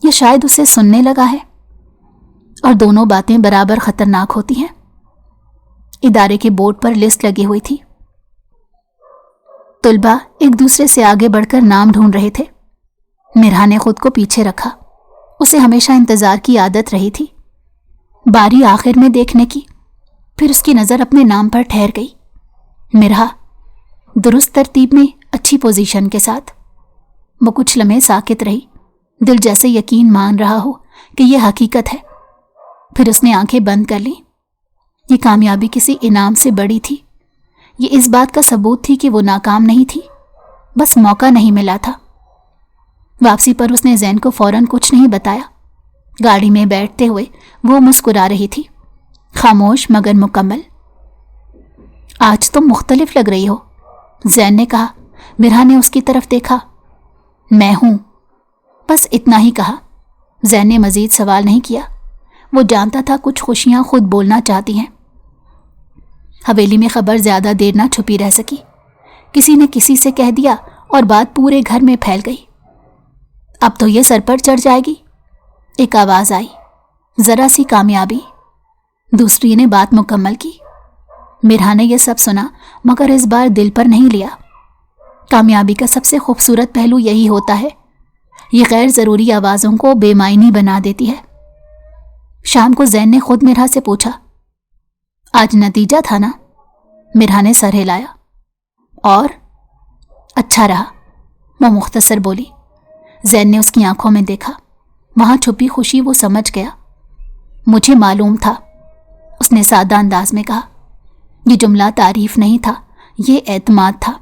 या शायद उसे सुनने लगा है। और दोनों बातें बराबर खतरनाक होती हैं। इदारे के बोर्ड पर लिस्ट लगी हुई थी। तुलबा एक दूसरे से आगे बढ़कर नाम ढूंढ रहे थे। मिरहा ने खुद को पीछे रखा। उसे हमेशा इंतजार की आदत रही थी। बारी आखिर में देखने की। फिर उसकी नज़र अपने नाम पर ठहर गई। मिरहा, दुरुस्त तरतीब में, अच्छी पोजीशन के साथ। वो कुछ लम्हे साकित रही, दिल जैसे यकीन मान रहा हो कि यह हकीकत है। फिर उसने आंखें बंद कर लीं। ये कामयाबी किसी इनाम से बड़ी थी। ये इस बात का सबूत थी कि वो नाकाम नहीं थी, बस मौका नहीं मिला था। वापसी पर उसने जैन को फौरन कुछ नहीं बताया। गाड़ी में बैठते हुए वो मुस्कुरा रही थी, खामोश मगर मुकम्मल। आज तुम मुख्तलिफ लग रही हो, जैन ने कहा। मिरहा ने उसकी तरफ देखा। मैं हूं, बस इतना ही कहा। जैन ने मजीद सवाल नहीं किया। वो जानता था कुछ खुशियां खुद बोलना चाहती हैं। हवेली में खबर ज्यादा देर ना छुपी रह सकी। किसी ने किसी से कह दिया और बात पूरे घर में फैल गई। अब तो ये सर पर चढ़ जाएगी। एक आवाज आई, जरा सी कामयाबी। दूसरी ने बात मुकम्मल की। मिरहा ने यह सब सुना मगर इस बार दिल पर नहीं लिया। कामयाबी का सबसे खूबसूरत पहलू यही होता है, ये गैर ज़रूरी आवाज़ों को बेमायनी बना देती है। शाम को जैन ने खुद मिरहा से पूछा, आज नतीजा था ना? मिरहा ने सर हिलाया। और अच्छा रहा, वो मुख्तसर बोली। जैन ने उसकी आंखों में देखा। वहां छुपी खुशी वो समझ गया। मुझे मालूम था, उसने सादा अंदाज में कहा। ये जुमला तारीफ नहीं था, ये एतमाद था।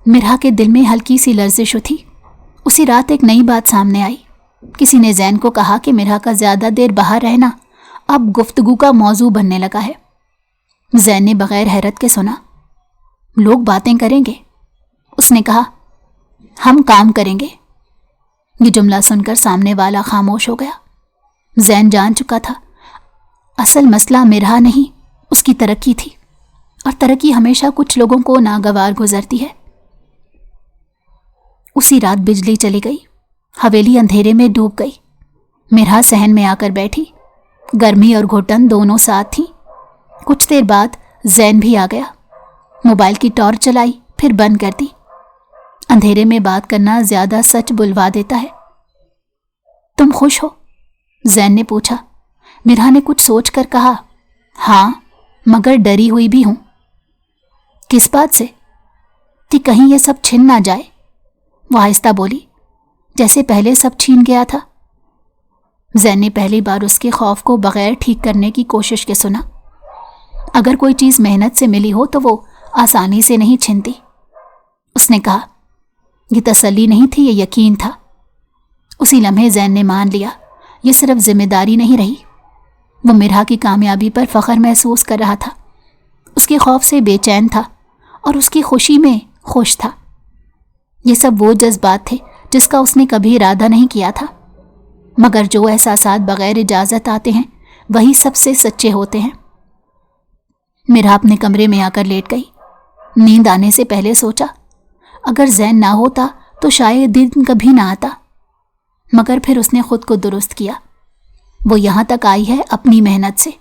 मिरहा के दिल में हल्की सी लर्जिश उठी। उसी रात एक नई बात सामने आई। किसी ने जैन को कहा कि मिरहा का ज्यादा देर बाहर रहना अब गुफ्तगू का मौजू बनने लगा है। जैन ने बगैर हैरत के सुना। लोग बातें करेंगे, उसने कहा। हम काम करेंगे। ये जुमला सुनकर सामने वाला खामोश हो गया। जैन जान चुका था असल मसला मिरहा नहीं, उसकी तरक्की थी, और तरक्की हमेशा कुछ लोगों को नागवार गुजरती है। उसी रात बिजली चली गई। हवेली अंधेरे में डूब गई। मिरहा सहन में आकर बैठी। गर्मी और घुटन दोनों साथ थीं। कुछ देर बाद जैन भी आ गया। मोबाइल की टॉर्च चलाई, फिर बंद कर दी। अंधेरे में बात करना ज्यादा सच बुलवा देता है। तुम खुश हो? जैन ने पूछा। मिरहा ने कुछ सोच कर कहा, हाँ, मगर डरी हुई भी हूं। किस बात से? कि कहीं ये सब छिन ना जाए। वो आहिस्ता बोली, जैसे पहले सब छीन गया था। जैन ने पहली बार उसके खौफ को बगैर ठीक करने की कोशिश के सुना। अगर कोई चीज मेहनत से मिली हो तो वो आसानी से नहीं छिनती। उसने कहा, ये तसल्ली नहीं थी, ये यकीन था। उसी लम्हे जैन ने मान लिया, ये सिर्फ जिम्मेदारी नहीं रही। वो मिरहा की कामयाबी पर फख्र महसूस कर रहा था। उसके खौफ से बेचैन था और उसकी खुशी में खुश था। ये सब वो जज्बात थे जिसका उसने कभी इरादा नहीं किया था, मगर जो एहसासात बगैर इजाज़त आते हैं वही सबसे सच्चे होते हैं। मिरहा अपने कमरे में आकर लेट गई। नींद आने से पहले सोचा, अगर जैन ना होता तो शायद दिन कभी ना आता। मगर फिर उसने खुद को दुरुस्त किया। वो यहाँ तक आई है अपनी मेहनत से।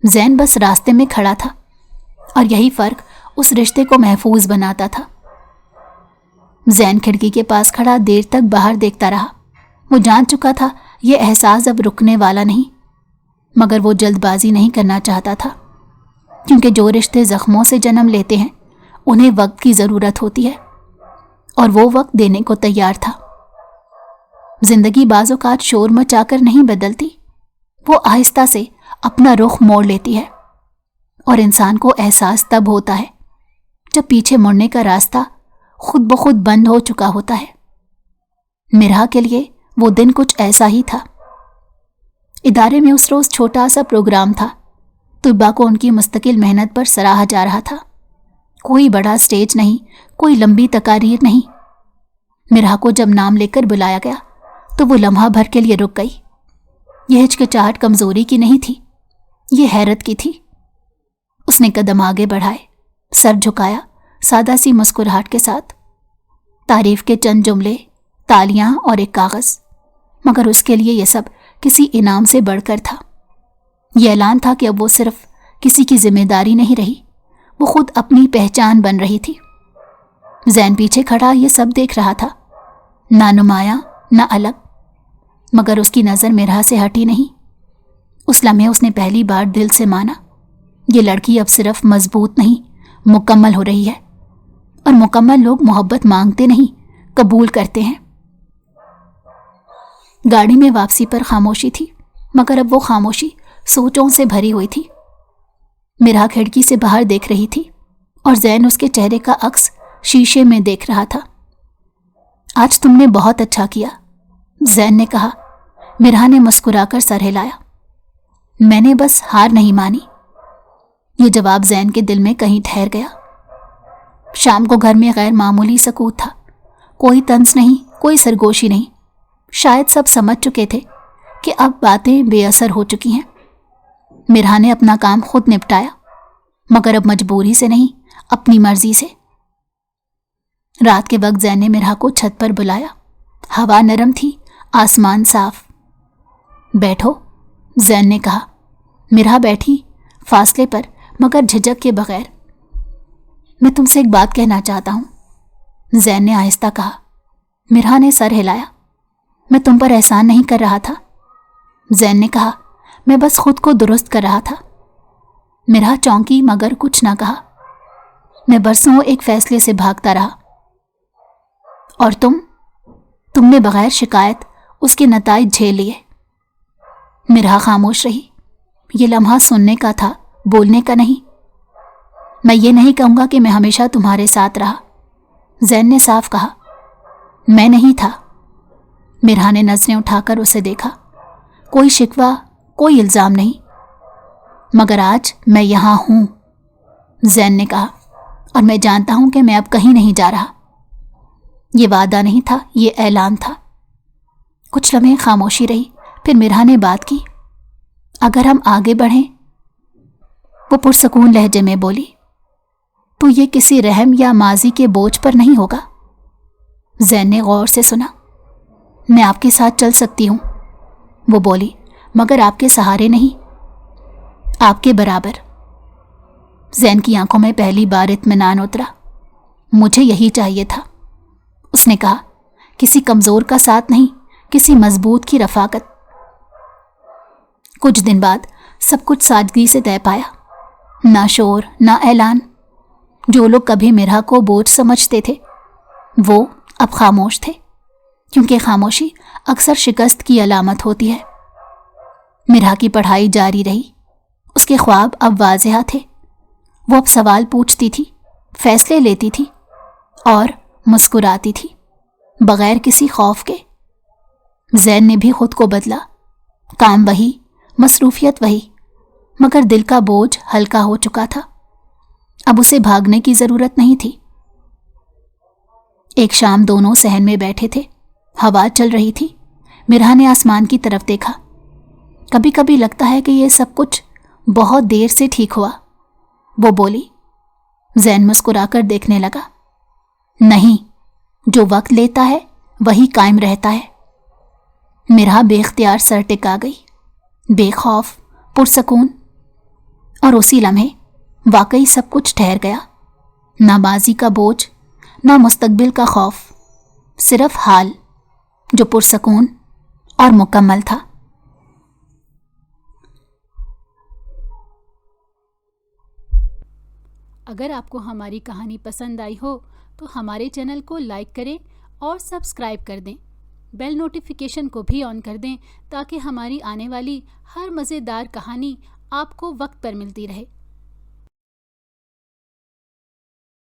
जैन बस रास्ते में खड़ा था, और यही फ़र्क उस रिश्ते को महफूज बनाता था। जैन खिड़की के पास खड़ा देर तक बाहर देखता रहा। वो जान चुका था ये एहसास अब रुकने वाला नहीं, मगर वो जल्दबाजी नहीं करना चाहता था, क्योंकि जो रिश्ते ज़ख्मों से जन्म लेते हैं उन्हें वक्त की ज़रूरत होती है, और वो वक्त देने को तैयार था। जिंदगी बाज़-औक़ात शोर मचाकर नहीं बदलती, वो आहिस्ता से अपना रुख मोड़ लेती है, और इंसान को एहसास तब होता है जब पीछे मुड़ने का रास्ता खुद ब खुद बंद हो चुका होता है। मिरहा के लिए वो दिन कुछ ऐसा ही था। इदारे में उस रोज़ छोटा सा प्रोग्राम था। तुलबा को उनकी मुस्तकिल मेहनत पर सराहा जा रहा था। कोई बड़ा स्टेज नहीं, कोई लंबी तकारीर नहीं। मिरहा को जब नाम लेकर बुलाया गया तो वो लम्हा भर के लिए रुक गई। यह हिचकिचाहट कमज़ोरी की नहीं थी, ये हैरत की थी। उसने कदम आगे बढ़ाए, सर झुकाया, सादा सी मुस्कुराहट के साथ। तारीफ के चंद जुमले, तालियां और एक कागज़, मगर उसके लिए यह सब किसी इनाम से बढ़कर था। یہ اعلان تھا کہ اب وہ صرف کسی کی ذمہ داری نہیں رہی، وہ خود اپنی پہچان بن رہی تھی۔ زین پیچھے کھڑا یہ سب دیکھ رہا تھا، نہ نمایاں نہ الگ، مگر اس کی نظر میرا سے ہٹی نہیں۔ اس لمحے اس نے پہلی بار دل سے مانا، یہ لڑکی اب صرف مضبوط نہیں، مکمل ہو رہی ہے، اور مکمل لوگ محبت مانگتے نہیں، قبول کرتے ہیں۔ گاڑی میں واپسی پر خاموشی تھی، مگر اب وہ خاموشی سوچوں سے بھری ہوئی تھی۔ میرا کھڑکی سے باہر دیکھ رہی تھی اور زین اس کے چہرے کا عکس شیشے میں دیکھ رہا تھا۔ آج تم نے بہت اچھا کیا، زین نے کہا۔ میرا نے مسکرا کر سر ہلایا۔ میں نے بس ہار نہیں مانی۔ یہ جواب زین کے دل میں کہیں ٹھہر گیا۔ شام کو گھر میں غیر معمولی سکوت تھا، کوئی طنز نہیں، کوئی سرگوشی نہیں۔ شاید سب سمجھ چکے تھے کہ اب باتیں بے اثر ہو چکی ہیں۔ میرا نے اپنا کام خود نپٹایا، مگر اب مجبوری سے نہیں، اپنی مرضی سے۔ رات کے وقت زین نے میرا کو چھت پر بلایا۔ ہوا نرم تھی، آسمان صاف۔ بیٹھو، زین نے کہا۔ میرا بیٹھی، فاصلے پر مگر جھجک کے بغیر۔ میں تم سے ایک بات کہنا چاہتا ہوں، زین نے آہستہ کہا۔ میرا نے سر ہلایا۔ میں تم پر احسان نہیں کر رہا تھا، زین نے کہا۔ میں بس خود کو درست کر رہا تھا۔ میرا چونکی مگر کچھ نہ کہا۔ میں برسوں ایک فیصلے سے بھاگتا رہا، اور تم نے بغیر شکایت اس کے نتائج جھیل لیے۔ میرا خاموش رہی۔ یہ لمحہ سننے کا تھا، بولنے کا نہیں۔ میں یہ نہیں کہوں گا کہ میں ہمیشہ تمہارے ساتھ رہا، زین نے صاف کہا۔ میں نہیں تھا۔ میرا نے نظریں اٹھا کر اسے دیکھا۔ کوئی شکوہ، کوئی الزام نہیں، مگر آج میں یہاں ہوں، زین نے کہا، اور میں جانتا ہوں کہ میں اب کہیں نہیں جا رہا۔ یہ وعدہ نہیں تھا، یہ اعلان تھا۔ کچھ لمحے خاموشی رہی، پھر میرا نے بات کی۔ اگر ہم آگے بڑھیں، وہ پرسکون لہجے میں بولی، تو یہ کسی رحم یا ماضی کے بوجھ پر نہیں ہوگا۔ زین نے غور سے سنا۔ میں آپ کے ساتھ چل سکتی ہوں، وہ بولی، مگر آپ کے سہارے نہیں، آپ کے برابر۔ زین کی آنکھوں میں پہلی بار اطمینان اترا۔ مجھے یہی چاہیے تھا، اس نے کہا، کسی کمزور کا ساتھ نہیں، کسی مضبوط کی رفاقت۔ کچھ دن بعد سب کچھ سادگی سے طے پایا، نہ شور نہ اعلان۔ جو لوگ کبھی میرا کو بوجھ سمجھتے تھے وہ اب خاموش تھے، کیونکہ خاموشی اکثر شکست کی علامت ہوتی ہے۔ میرا کی پڑھائی جاری رہی، اس کے خواب اب واضح تھے۔ وہ اب سوال پوچھتی تھی، فیصلے لیتی تھی، اور مسکراتی تھی، بغیر کسی خوف کے۔ زین نے بھی خود کو بدلا، کام وہی، مصروفیت وہی، مگر دل کا بوجھ ہلکا ہو چکا تھا۔ اب اسے بھاگنے کی ضرورت نہیں تھی۔ ایک شام دونوں صحن میں بیٹھے تھے، ہوا چل رہی تھی۔ میرا نے آسمان کی طرف دیکھا۔ کبھی کبھی لگتا ہے کہ یہ سب کچھ بہت دیر سے ٹھیک ہوا، وہ بولی۔ زین مسکرا کر دیکھنے لگا۔ نہیں، جو وقت لیتا ہے وہی قائم رہتا ہے۔ میرا بے اختیار سر ٹکا گئی، بے خوف، پرسکون، اور اسی لمحے واقعی سب کچھ ٹھہر گیا۔ نہ ماضی کا بوجھ، نہ مستقبل کا خوف، صرف حال جو پرسکون اور مکمل تھا۔ اگر آپ کو ہماری کہانی پسند آئی ہو تو ہمارے چینل کو لائک کریں اور سبسکرائب کر دیں۔ بیل نوٹیفیکیشن کو بھی آن کر دیں تاکہ ہماری آنے والی ہر مزیدار کہانی آپ کو وقت پر ملتی رہے۔